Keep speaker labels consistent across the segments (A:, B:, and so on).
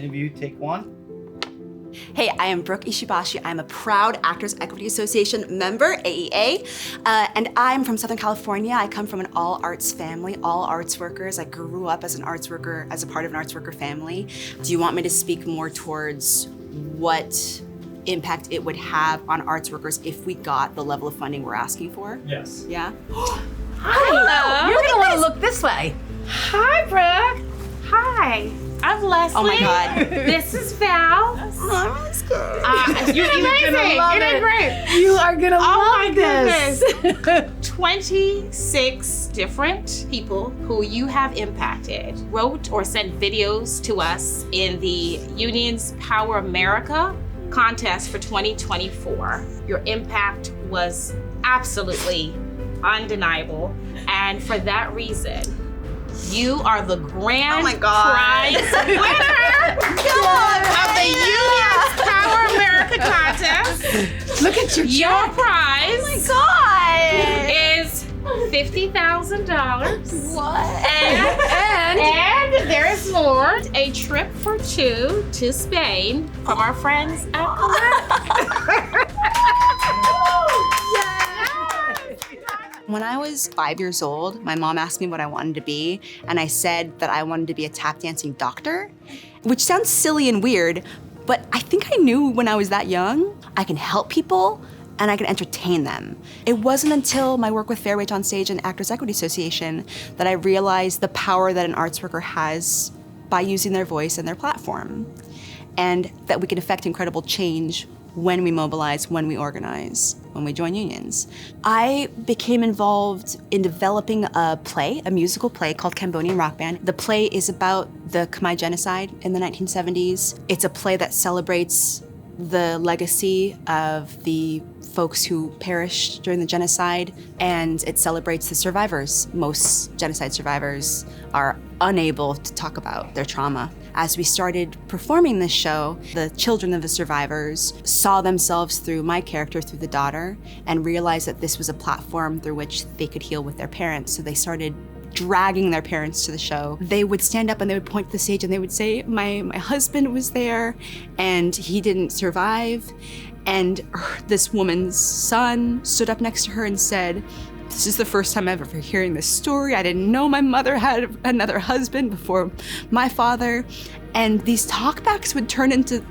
A: Interview, take one.
B: Hey, I am Brooke Ishibashi. I'm a proud Actors Equity Association member, AEA, and I'm from Southern California. I come from an all arts family, all arts workers. I grew up as an arts worker, as a part of an arts worker family. Do you want me to speak more towards what impact it would have on arts workers if we got the level of funding we're asking for?
A: Yes.
B: Yeah?
C: Hello.
D: You're gonna want to look this way.
C: Hi, Brooke. Hi. I'm Leslie.
B: Oh my God.
C: This is Val.
B: I'm really scared.
C: You're amazing.
D: gonna love
C: You did
D: it.
C: great.
D: You are gonna
C: Oh
D: love
C: my
D: this.
C: goodness. 26 different people who you have impacted wrote or sent videos to us in the Union's Power America contest for 2024. Your impact was absolutely undeniable. And for that reason, you are the grand
B: Oh my God.
C: prize winner of the Union's Power America contest.
D: Look at your
C: Your
D: check.
C: prize
B: God!
C: is $50,000.
B: What?
C: And there is more. A trip for two to Spain from our friends at Brooke.
B: When I was 5 years old, my mom asked me what I wanted to be, and I said that I wanted to be a tap dancing doctor, which sounds silly and weird, but I think I knew when I was that young, I can help people and I can entertain them. It wasn't until my work with Fair Wage on Stage and Actors Equity Association that I realized the power that an arts worker has by using their voice and their platform, and that we can affect incredible change when we mobilize, when we organize, when we join unions. I became involved in developing a play, a musical play called Cambodian Rock Band. The play is about the Khmer genocide in the 1970s. It's a play that celebrates the legacy of the folks who perished during the genocide, and it celebrates the survivors. Most genocide survivors are unable to talk about their trauma. As we started performing this show, the children of the survivors saw themselves through my character, through the daughter, and realized that this was a platform through which they could heal with their parents. So they started dragging their parents to the show. They would stand up and they would point to the stage and they would say, my husband was there and he didn't survive. And this woman's son stood up next to her and said, this is the first time I'm ever hearing this story. I didn't know my mother had another husband before my father. And these talkbacks would turn into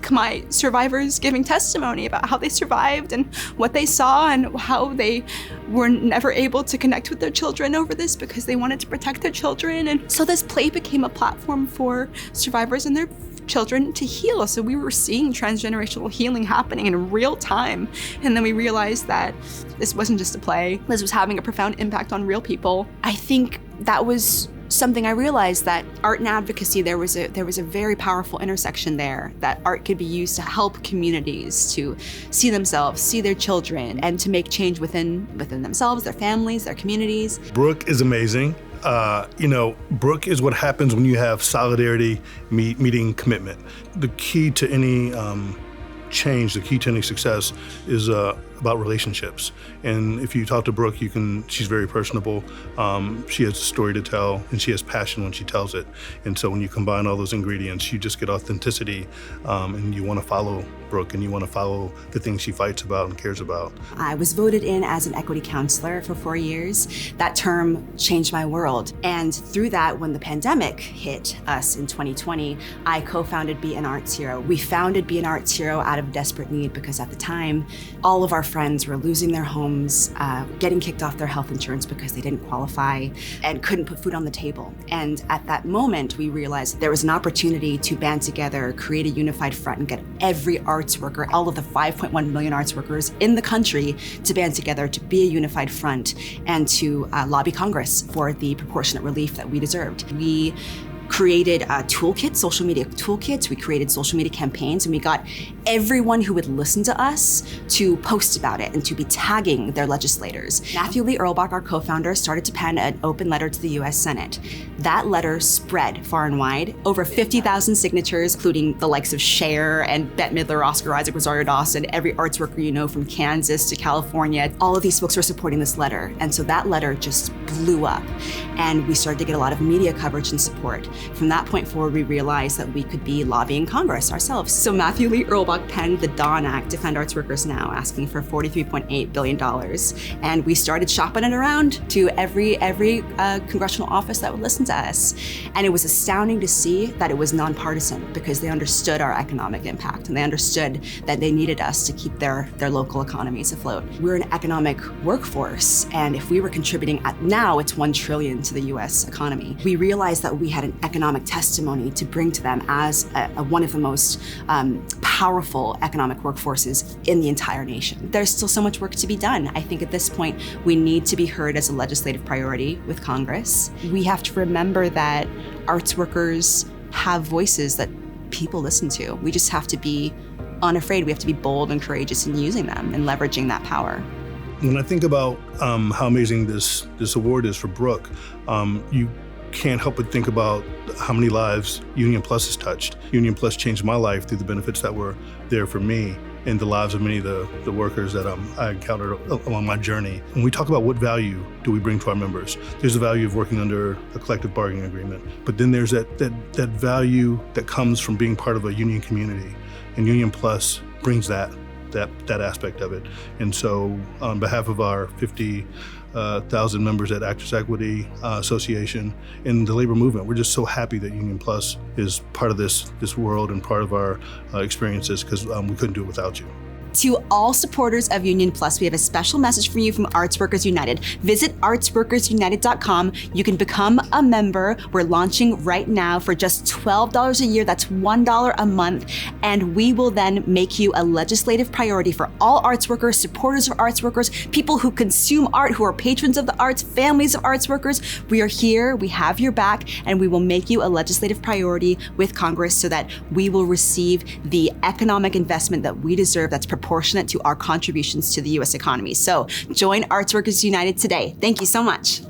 B: my survivors giving testimony about how they survived and what they saw and how they were never able to connect with their children over this because they wanted to protect their children. And so this play became a platform for survivors and their children to heal. So we were seeing transgenerational healing happening in real time. And then we realized that this wasn't just a play. This was having a profound impact on real people. I think that was something I realized, that art and advocacy, there was a very powerful intersection there, that art could be used to help communities to see themselves, see their children, and to make change within themselves, their families, their communities.
E: Brooke is amazing. Brooke is what happens when you have solidarity meeting commitment. The key to any change, the key to any success is about relationships. And if you talk to Brooke, she's very personable. She has a story to tell and she has passion when she tells it. And so when you combine all those ingredients, you just get authenticity, and you want to follow Brooke and you want to follow the things she fights about and cares about.
B: I was voted in as an equity counselor for 4 years. That term changed my world. And through that, when the pandemic hit us in 2020, I co-founded Be an Arts-Cio. We founded Be an Arts-Cio out of desperate need because at the time, all of our friends were losing their homes, getting kicked off their health insurance because they didn't qualify and couldn't put food on the table. And at that moment, we realized there was an opportunity to band together, create a unified front, and get every arts worker, all of the 5.1 million arts workers in the country, to band together to be a unified front and to lobby Congress for the proportionate relief that we deserved. We created toolkits, social media toolkits. We created social media campaigns, and we got everyone who would listen to us to post about it and to be tagging their legislators. Matthew Lee Earlbach, our co-founder, started to pen an open letter to the US Senate. That letter spread far and wide, over 50,000 signatures, including the likes of Cher and Bette Midler, Oscar Isaac, Rosario Dawson, every arts worker you know from Kansas to California. All of these folks were supporting this letter. And so that letter just blew up. And we started to get a lot of media coverage and support. From that point forward, we realized that we could be lobbying Congress ourselves. So Matthew Lee Earlbach penned the Dawn Act, Defend Arts Workers Now, asking for $43.8 billion. And we started shopping it around to every congressional office that would listen to us. And it was astounding to see that it was nonpartisan, because they understood our economic impact and they understood that they needed us to keep their local economies afloat. We're an economic workforce, and if we were contributing now it's $1 trillion to the US economy. We realized that we had an economic testimony to bring to them as one of the most powerful economic workforces in the entire nation. There's still so much work to be done. I think at this point, we need to be heard as a legislative priority with Congress. We have to remember that arts workers have voices that people listen to. We just have to be unafraid. We have to be bold and courageous in using them and leveraging that power.
E: When I think about how amazing this award is for Brooke, you can't help but think about how many lives Union Plus has touched. Union Plus changed my life through the benefits that were there for me and the lives of many of the workers that I encountered along my journey. When we talk about what value do we bring to our members, there's the value of working under a collective bargaining agreement, but then there's that value that comes from being part of a union community, and Union Plus brings that aspect of it. And so on behalf of our 50,000 members at Actors Equity Association and the labor movement, we're just so happy that Union Plus is part of this world and part of our experiences, because we couldn't do it without you.
B: To all supporters of Union Plus, we have a special message for you from Arts Workers United. Visit artsworkersunited.com. You can become a member. We're launching right now for just $12 a year. That's $1 a month. And we will then make you a legislative priority for all arts workers, supporters of arts workers, people who consume art, who are patrons of the arts, families of arts workers. We are here, we have your back, and we will make you a legislative priority with Congress so that we will receive the economic investment that we deserve that's proportionate to our contributions to the U.S. economy. So join Arts Workers United today. Thank you so much.